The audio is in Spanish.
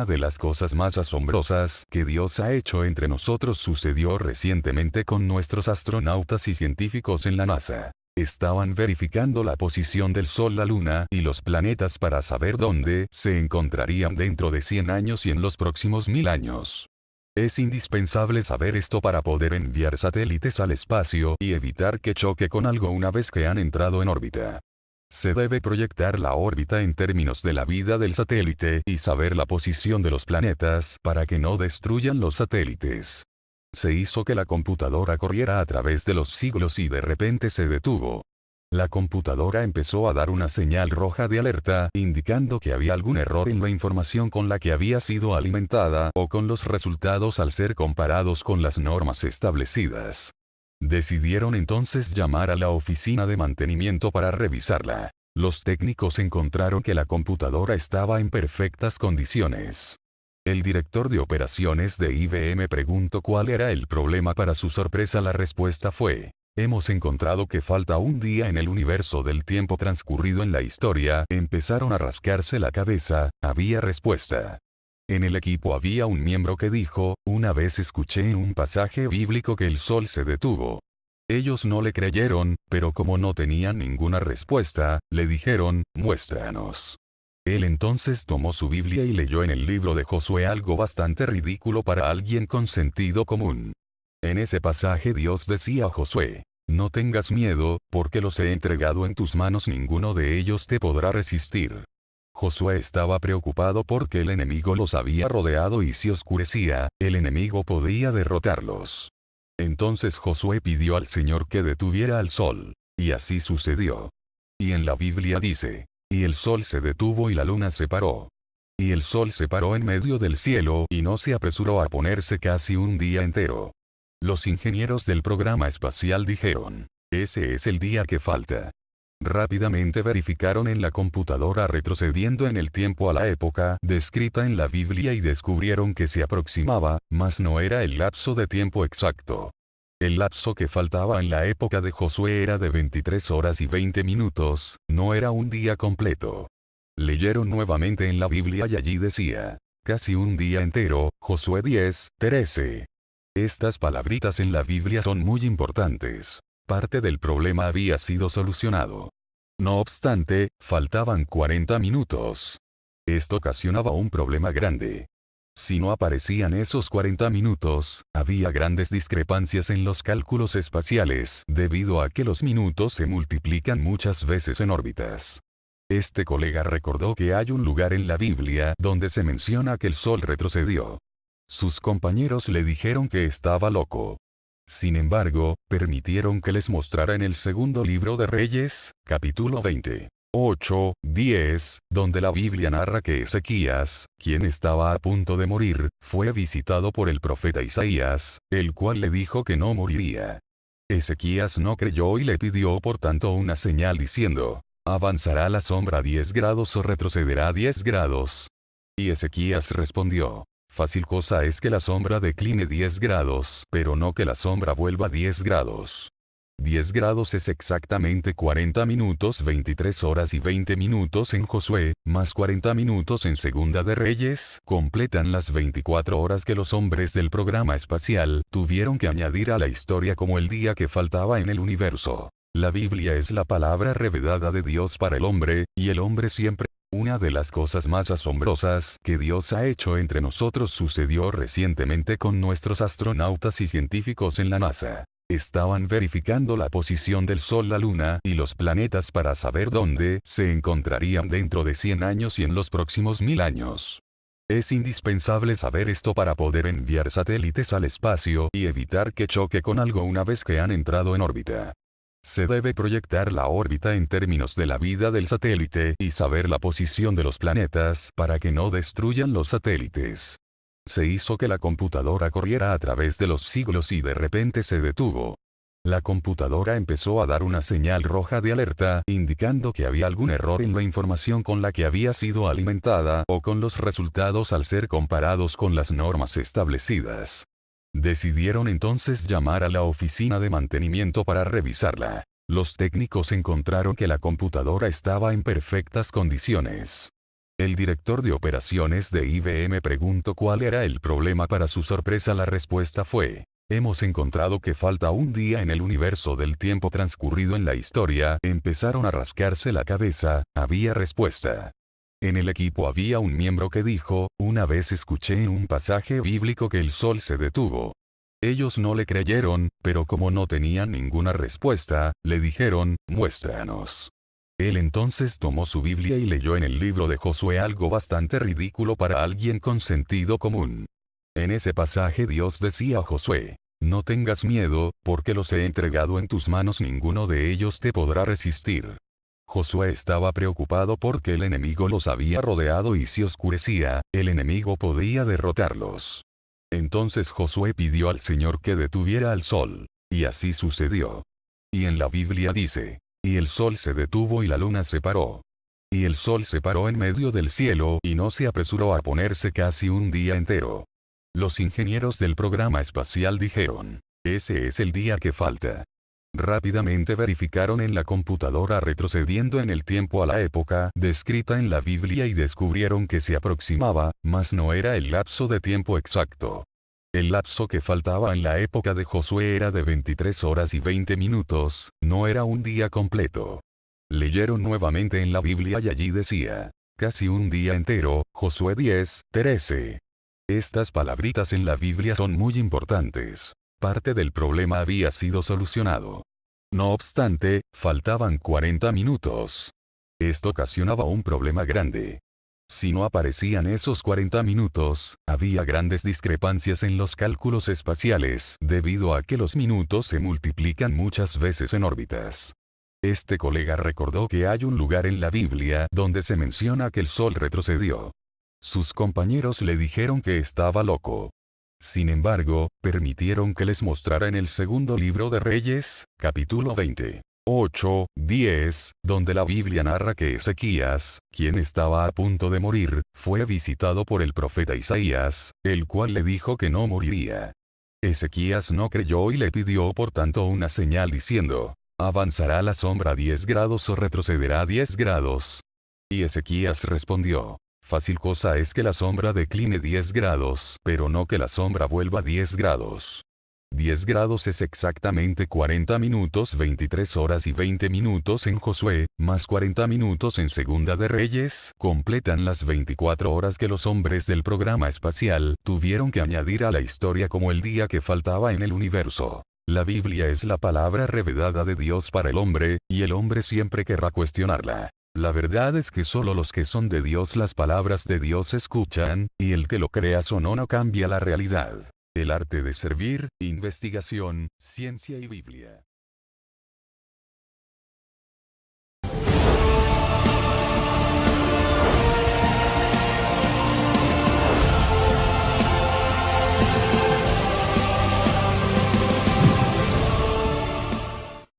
de las cosas más asombrosas que Dios ha hecho entre nosotros sucedió recientemente con nuestros astronautas y científicos en la NASA. Estaban verificando la posición del Sol, la Luna y los planetas para saber dónde se encontrarían dentro de 100 años y en los próximos 1000 años. Es indispensable saber esto para poder enviar satélites al espacio y evitar que choque con algo una vez que han entrado en órbita. Se debe proyectar la órbita en términos de la vida del satélite y saber la posición de los planetas para que no destruyan los satélites. Se hizo que la computadora corriera a través de los siglos y de repente se detuvo. La computadora empezó a dar una señal roja de alerta, indicando que había algún error en la información con la que había sido alimentada o con los resultados al ser comparados con las normas establecidas. Decidieron entonces llamar a la oficina de mantenimiento para revisarla. Los técnicos encontraron que la computadora estaba en perfectas condiciones. El director de operaciones de IBM preguntó cuál era el problema. Para su sorpresa la respuesta fue: hemos encontrado que falta un día en el universo del tiempo transcurrido en la historia. Empezaron a rascarse la cabeza, había respuesta. En el equipo había un miembro que dijo: una vez escuché en un pasaje bíblico que el sol se detuvo. Ellos no le creyeron, pero como no tenían ninguna respuesta, le dijeron: muéstranos. Él entonces tomó su Biblia y leyó en el libro de Josué algo bastante ridículo para alguien con sentido común. En ese pasaje Dios decía a Josué: no tengas miedo, porque los he entregado en tus manos, ninguno de ellos te podrá resistir. Josué estaba preocupado porque el enemigo los había rodeado y si oscurecía, el enemigo podía derrotarlos. Entonces Josué pidió al Señor que detuviera al sol. Y así sucedió. Y en la Biblia dice: y el sol se detuvo y la luna se paró. Y el sol se paró en medio del cielo y no se apresuró a ponerse casi un día entero. Los ingenieros del programa espacial dijeron: ese es el día que falta. Rápidamente verificaron en la computadora retrocediendo en el tiempo a la época descrita en la Biblia y descubrieron que se aproximaba, mas no era el lapso de tiempo exacto. El lapso que faltaba en la época de Josué era de 23 horas y 20 minutos, no era un día completo. Leyeron nuevamente en la Biblia y allí decía: casi un día entero, Josué 10:13. Estas palabritas en la Biblia son muy importantes. Parte del problema había sido solucionado. No obstante, faltaban 40 minutos. Esto ocasionaba un problema grande. Si no aparecían esos 40 minutos, había grandes discrepancias en los cálculos espaciales debido a que los minutos se multiplican muchas veces en órbitas. Este colega recordó que hay un lugar en la Biblia donde se menciona que el sol retrocedió. Sus compañeros le dijeron que estaba loco. Sin embargo, permitieron que les mostrara en el segundo libro de Reyes, capítulo 28:10, donde la Biblia narra que Ezequías, quien estaba a punto de morir, fue visitado por el profeta Isaías, el cual le dijo que no moriría. Ezequías no creyó y le pidió por tanto una señal diciendo: ¿avanzará la sombra 10 grados o retrocederá 10 grados? Y Ezequías respondió: fácil cosa es que la sombra decline 10 grados, pero no que la sombra vuelva 10 grados. 10 grados es exactamente 40 minutos, 23 horas y 20 minutos en Josué, más 40 minutos en Segunda de Reyes, completan las 24 horas que los hombres del programa espacial tuvieron que añadir a la historia como el día que faltaba en el universo. La Biblia es la palabra revelada de Dios para el hombre, y el hombre siempre. Una de las cosas más asombrosas que Dios ha hecho entre nosotros sucedió recientemente con nuestros astronautas y científicos en la NASA. Estaban verificando la posición del Sol, la Luna y los planetas para saber dónde se encontrarían dentro de 100 años y en los próximos 1000 años. Es indispensable saber esto para poder enviar satélites al espacio y evitar que choque con algo una vez que han entrado en órbita. Se debe proyectar la órbita en términos de la vida del satélite y saber la posición de los planetas para que no destruyan los satélites. Se hizo que la computadora corriera a través de los siglos y de repente se detuvo. La computadora empezó a dar una señal roja de alerta, indicando que había algún error en la información con la que había sido alimentada o con los resultados al ser comparados con las normas establecidas. Decidieron entonces llamar a la oficina de mantenimiento para revisarla. Los técnicos encontraron que la computadora estaba en perfectas condiciones. El director de operaciones de IBM preguntó cuál era el problema. Para su sorpresa la respuesta fue: hemos encontrado que falta un día en el universo del tiempo transcurrido en la historia. Empezaron a rascarse la cabeza. Había respuesta. En el equipo había un miembro que dijo: una vez escuché en un pasaje bíblico que el sol se detuvo. Ellos no le creyeron, pero como no tenían ninguna respuesta, le dijeron: muéstranos. Él entonces tomó su Biblia y leyó en el libro de Josué algo bastante ridículo para alguien con sentido común. En ese pasaje Dios decía a Josué: no tengas miedo, porque los he entregado en tus manos, ninguno de ellos te podrá resistir. Josué estaba preocupado porque el enemigo los había rodeado y si oscurecía, el enemigo podía derrotarlos. Entonces Josué pidió al Señor que detuviera al sol. Y así sucedió. Y en la Biblia dice: y el sol se detuvo y la luna se paró. Y el sol se paró en medio del cielo y no se apresuró a ponerse casi un día entero. Los ingenieros del programa espacial dijeron: ese es el día que falta. Rápidamente verificaron en la computadora retrocediendo en el tiempo a la época descrita en la Biblia y descubrieron que se aproximaba, mas no era el lapso de tiempo exacto. El lapso que faltaba en la época de Josué era de 23 horas y 20 minutos, no era un día completo. Leyeron nuevamente en la Biblia y allí decía: casi un día entero, Josué 10:13. Estas palabritas en la Biblia son muy importantes. Parte del problema había sido solucionado. No obstante, faltaban 40 minutos. Esto ocasionaba un problema grande. Si no aparecían esos 40 minutos, había grandes discrepancias en los cálculos espaciales debido a que los minutos se multiplican muchas veces en órbitas. Este colega recordó que hay un lugar en la Biblia donde se menciona que el sol retrocedió. Sus compañeros le dijeron que estaba loco. Sin embargo, permitieron que les mostrara en el segundo libro de Reyes, capítulo 28:10, donde la Biblia narra que Ezequías, quien estaba a punto de morir, fue visitado por el profeta Isaías, el cual le dijo que no moriría. Ezequías no creyó y le pidió por tanto una señal diciendo: ¿avanzará la sombra 10 grados o retrocederá 10 grados? Y Ezequías respondió: fácil cosa es que la sombra decline 10 grados, pero no que la sombra vuelva 10 grados. 10 grados es exactamente 40 minutos, 23 horas y 20 minutos en Josué, más 40 minutos en Segunda de Reyes, completan las 24 horas que los hombres del programa espacial tuvieron que añadir a la historia como el día que faltaba en el universo. La Biblia es la palabra revelada de Dios para el hombre, y el hombre siempre querrá cuestionarla. La verdad es que solo los que son de Dios las palabras de Dios escuchan, y el que lo creas o no cambia la realidad. El arte de servir, investigación, ciencia y Biblia.